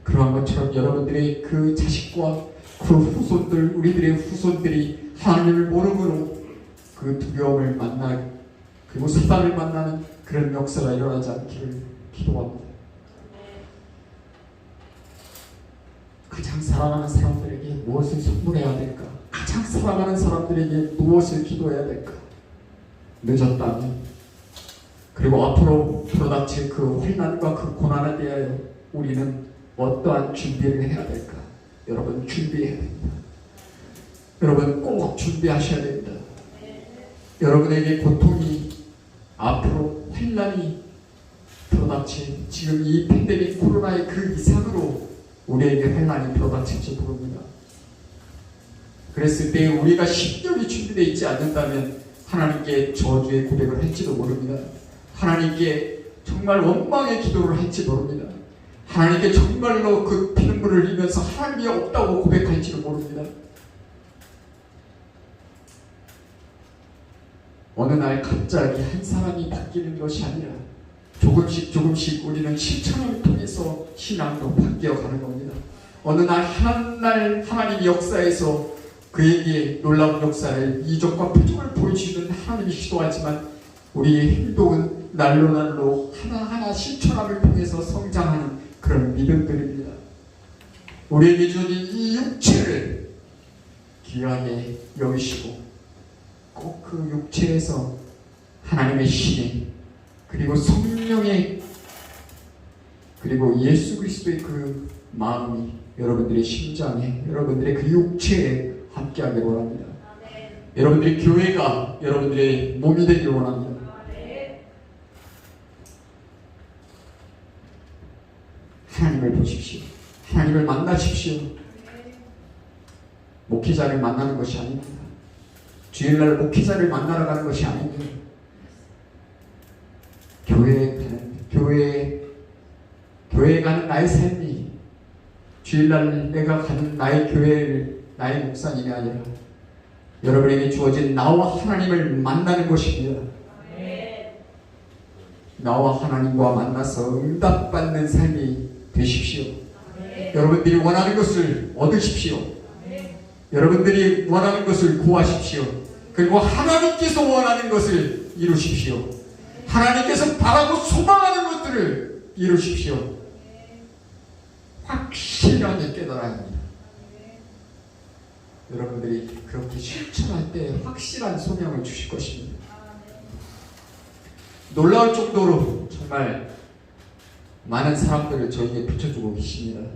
그러한 것처럼 여러분들의 그 자식과 그 후손들, 우리들의 후손들이 하나님을 모름으로 그 두려움을 만나, 그리고 사단을 만나는 그런 역사가 일어나지 않기를 기도합니다. 가장 사랑하는 사람들에게 무엇을 선물해야 될까? 가장 사랑하는 사람들에게 무엇을 기도해야 될까? 늦었다면, 그리고 앞으로 불어닥칠 그 환난과 그 고난에 대하여 우리는 어떠한 준비를 해야 될까? 여러분, 준비해야 됩니다. 여러분, 꼭 준비하셔야 됩니다. 여러분에게 고통이, 앞으로 환난이 불어닥칠 지금 이 팬데믹 코로나의 그 이상으로 우리에게 환난이 불어닥칠지 모릅니다. 그랬을 때 우리가 심령이 준비되어 있지 않는다면 하나님께 저주의 고백을 할지도 모릅니다. 하나님께 정말 원망의 기도를 할지 모릅니다. 하나님께 정말로 그 피눈물을 흘리면서 하나님이 없다고 고백할지도 모릅니다. 어느 날 갑자기 한 사람이 바뀌는 것이 아니라 조금씩 우리는 실천을 통해서 신앙도 바뀌어가는 겁니다. 어느 날 하나님이 역사에서 그에게 놀라운 역사를, 이적과 표적을 보여주시는 하나님이 시도하지만 우리의 행동은 날로 하나하나 실천함을 통해서 성장하는 그런 믿음들입니다. 우리에게 주어진 이 육체를 귀하게 여기시고 꼭 그 육체에서 하나님의 신의, 그리고 성령의, 그리고 예수 그리스도의 그 마음이 여러분들의 심장에, 여러분들의 그 육체에 함께하기를 원합니다. 여러분들의 교회가 여러분들의 몸이 되기를 원합니다. 하나님을 보십시오. 하나님을 만나십시오. 목회자를 만나는 것이 아닙니다. 주일날 목회자를 만나러 가는 것이 아닙니다. 교회에 가는 나의 삶이, 주일날 내가 가는 나의 교회를 나의 목사님이 아니라 여러분에게 주어진 나와 하나님을 만나는 것입니다. 나와 하나님과 만나서 응답받는 삶이 되십시오. 여러분들이 원하는 것을 얻으십시오. 여러분들이 원하는 것을 구하십시오. 그리고 하나님께서 원하는 것을 이루십시오. 하나님께서 바라고 소망하는 것들을 이루십시오. 확실하게 깨달아야 합니다. 여러분들이 그렇게 실천할 때 확실한 소명을 주실 것입니다. 놀라울 정도로 정말 많은 사람들을 저에게 붙여주고 계십니다.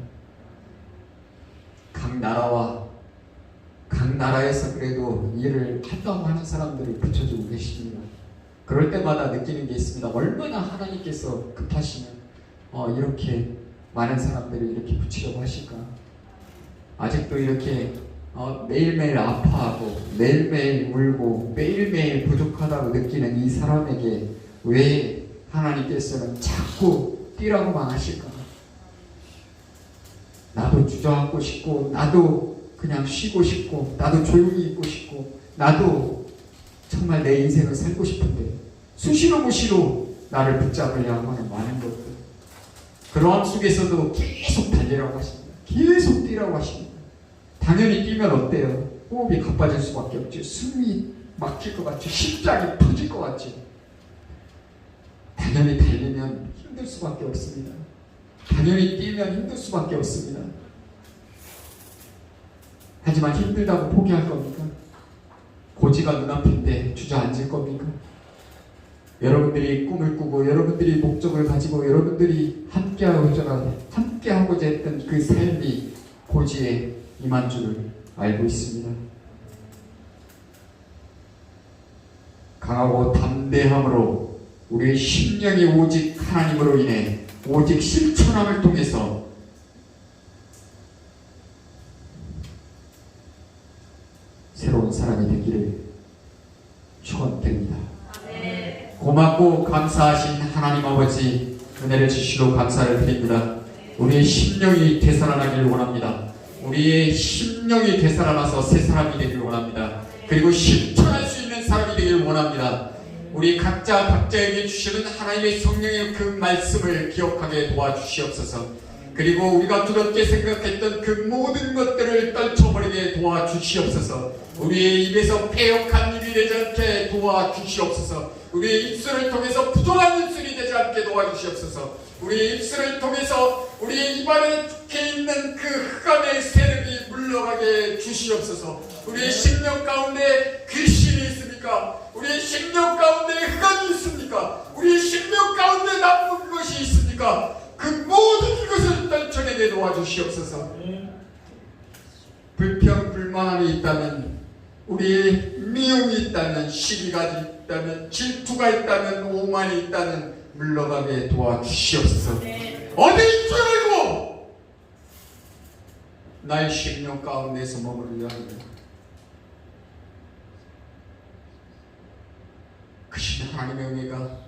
각 나라에서 그래도 일을 한다고 사람들을 붙여주고 계십니다. 그럴 때마다 느끼는 게 있습니다. 얼마나 하나님께서 급하시면 이렇게 많은 사람들을 이렇게 붙이려고 하실까? 아직도 이렇게 매일매일 아파하고 매일매일 울고 매일매일 부족하다고 느끼는 이 사람에게 왜 하나님께서는 자꾸 뛰라고만 하실까? 나도 주저앉고 싶고 나도 그냥 쉬고 싶고 나도 조용히 있고 싶고 나도 정말 내 인생을 살고 싶은데 수시로 무시로 나를 붙잡으려 하는 많은 것들, 그러함 속에서도 계속 달리라고 하십니다. 계속 뛰라고 하십니다. 당연히 뛰면 어때요? 호흡이 가빠질 수밖에 없죠. 숨이 막힐 것 같죠. 심장이 터질 것 같죠. 당연히 달리면 힘들 수밖에 없습니다. 당연히 뛰면 힘들 수밖에 없습니다. 하지만 힘들다고 포기할 겁니까? 고지가 눈앞인데 주저앉을 겁니까? 여러분들이 꿈을 꾸고 여러분들이 목적을 가지고 여러분들이 함께하고자 했던 그 삶이 고지에 임한 줄을 알고 있습니다. 강하고 담대함으로 우리의 심령이 오직 하나님으로 인해 오직 실천함을 통해서 새로운 사람이 되기를 축원드립니다. 고맙고 감사하신 하나님 아버지, 은혜를 주시로 감사를 드립니다. 우리의 심령이 되살아나기를 원합니다. 우리의 심령이 되살아나서 새 사람이 되기를 원합니다. 그리고 실천할 수 있는 사람이 되기를 원합니다. 우리 각자에게 주시는 하나님의 성령의 그 말씀을 기억하게 도와주시옵소서. 그리고 우리가 두렵게 생각했던 그 모든 것들을 떨쳐버리게 도와주시옵소서. 우리의 입에서 패역한 입이 되지 않게 도와주시옵소서. 우리의 입술을 통해서 부정한 입술이 되지 않게 도와주시옵소서. 우리의 입술을 통해서 우리의 입안에 죽게 있는 그 흑암의 세력이 물러가게 주시옵소서. 우리의 심령 가운데 귀신이 있습니까? 우리의 심령 가운데 흑암이 있습니까? 우리의 심령 가운데 나쁜 것이 있습니까? 그 모든 것을 떨쳐내게 도와주시옵소서. 불평불만함이 있다면, 우리의 미움이 있다면, 시기가 있다면, 질투가 있다면, 오만이 있다면 물러가게 도와주시옵소서. 어디 있지 말고 나의 심령 가운데서 머무르려 합니다. 크신 하나님의 은혜가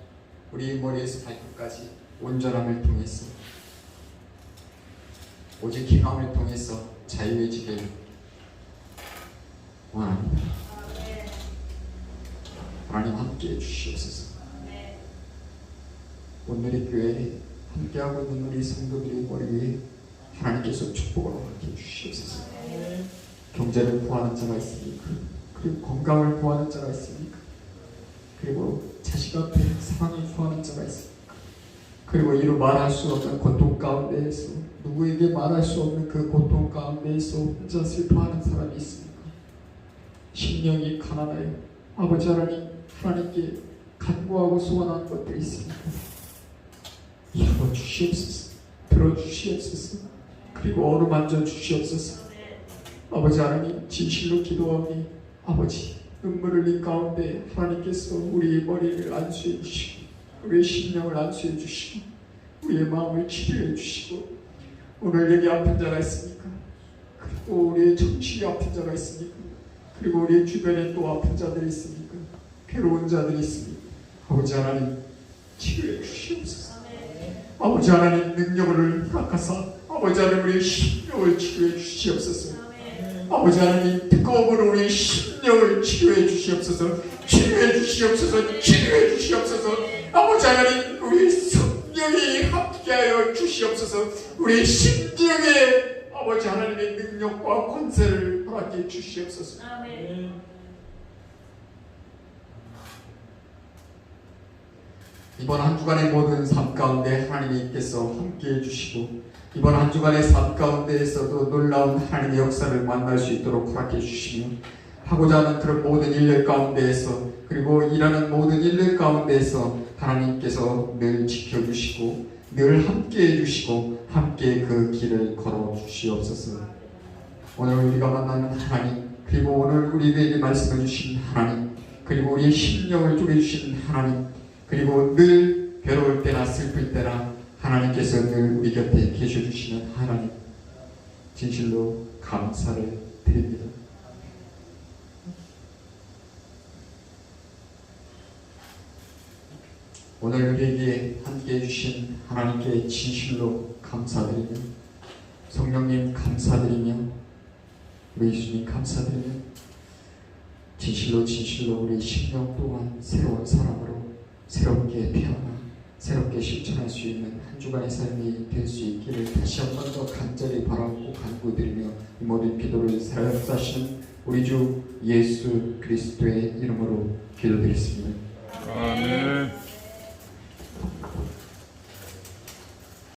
우리 머리에서 발끝까지 온전함을 통해서 오직 행함을 통해서 자유해지길 원합니다. 하나님 함께해 주시옵소서. 오늘의 교회에 함께하고 있는 우리 성도들의 머리에 하나님께서 축복을 허락해 주시옵소서. 경제를 구하는 자가 있습니까? 그리고 건강을 구하는 자가 있습니까? 그리고 자식 앞에 사랑을 구하는 자가 있습니까? 그리고 이루 말할 수 없는 고통 가운데에서, 누구에게 말할 수 없는 그 고통 가운데에서 혼자 슬퍼하는 사람이 있습니까? 심령이 가난하여 아버지 하나님께 간구하고 소원하는 것들이 있습니까? 이루어 주시옵소서. 들어주시옵소서. 그리고 어루만져 주시옵소서. 아버지 하나님, 진실로 기도하오니 아버지, 눈물을 흘린 가운데 하나님께서 우리의 머리를 안수해 주시고 우리의 심령을 안수해 주시고 우리의 마음을 치료해 주시고, 오늘 여기 아픈 자가 있습니까? 그리고 우리의 정신이 아픈 자가 있습니까? 그리고 우리의 주변에 또 아픈 자들이 있습니까? 괴로운 자들이 있습니까? 아버지 하나님, 치료해 주시옵소서. 아버지 하나님, 능력을 허락하사 아버지 하나님 우리의 심령을 치료해 주시옵소서. 아버지 하나님, 뜨거움으로 우리의 심령을 치료해 주시옵소서. 치료해 주시옵소서. 치료해 주시옵소서. 아버지 하나님 우리 성령이 함께하여 주시옵소서. 우리 심령에 아버지 하나님의 능력과 권세를 허락해 주시옵소서. 이번 한 주간의 모든 삶 가운데 하나님께서 함께해 주시고 이번 한 주간의 삶 가운데에서도 놀라운 하나님의 역사를 만날 수 있도록 허락해 주시며 하고자 하는 그런 모든 일들 가운데에서 그리고 일하는 모든 일들 가운데에서 하나님께서 늘 지켜주시고 늘 함께해 주시고 함께 그 길을 걸어 주시옵소서. 오늘 우리가 만나는 하나님 그리고 오늘 우리에게 말씀해 주신 하나님 그리고 우리의 심령을 쪼개주신 하나님 그리고 늘 괴로울 때나 슬플 때나 하나님께서 늘 우리 곁에 계셔주시는 하나님 진실로 감사를 드립니다. 오늘 우리에게 함께해 주신 하나님께 진실로 감사드리며 성령님 감사드리며 우리 예수님 감사드리며 진실로 우리 심령 또한 새로운 사람으로 새롭게 태어나 새롭게 실천할 수 있는 한 주간의 삶이 될 수 있기를 다시 한 번 더 간절히 바라고 간구드리며 이 모든 기도를 사역사시는 우리 주 예수 그리스도의 이름으로 기도드렸습니다. 아멘.